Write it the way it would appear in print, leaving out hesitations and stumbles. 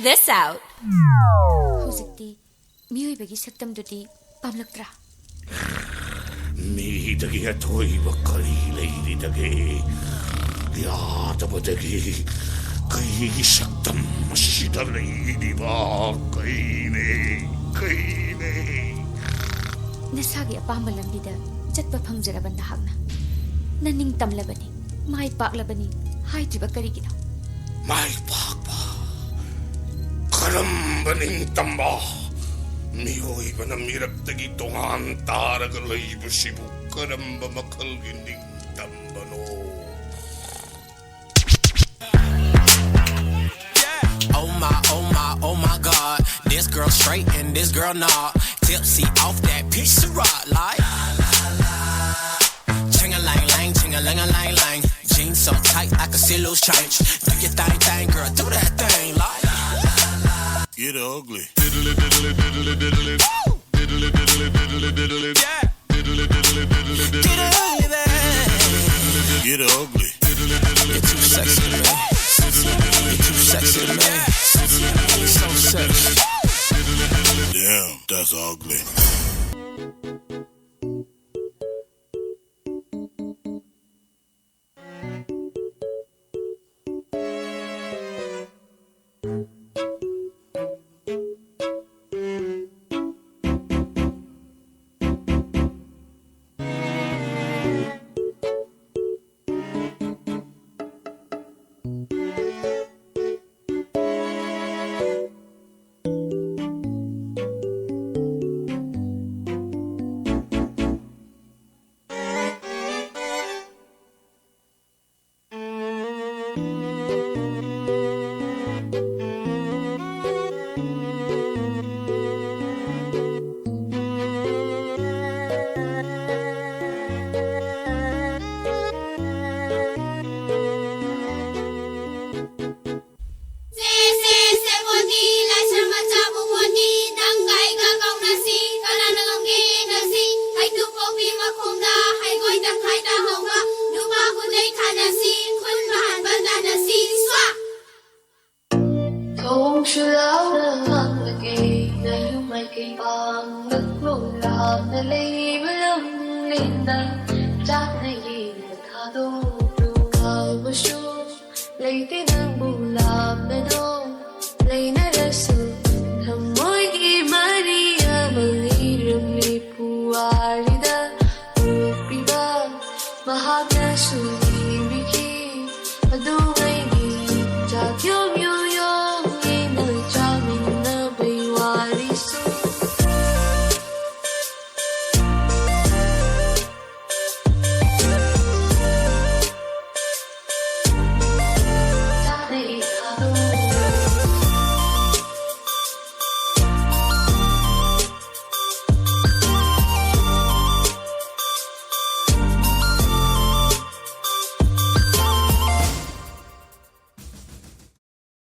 This out. Huzikti, miyoibagi saktamdudi pamlaktra. Mihidagi atoiba kari leididagi yadabadagi kai saktam masida leidiba kaine. Nasagi apamba lambida chatpa phangjaraba nahakna naning tamlabani mai paklabani haidriba karigino Mai pakpa karambaning tamba miyoiba na mirakdagi tongan taraga leibasibu karamba makalgining tambano. Oh my God, this girl straight and this girl not. Tipsy off that piece of rock, like ching-a-lang-lang, ching-a-lang-a-lang-lang. Jeans so tight I can see loose change. Do your thing, girl, do that thing, like Get ugly. diddly diddly diddly diddly. Diddly diddly diddly diddly. Yeah. Diddly diddly diddly diddly. Get ugly, baby. Get ugly. You're too sexy to me. You're too sexy to me. So sexy. Damn, that's ugly. Lady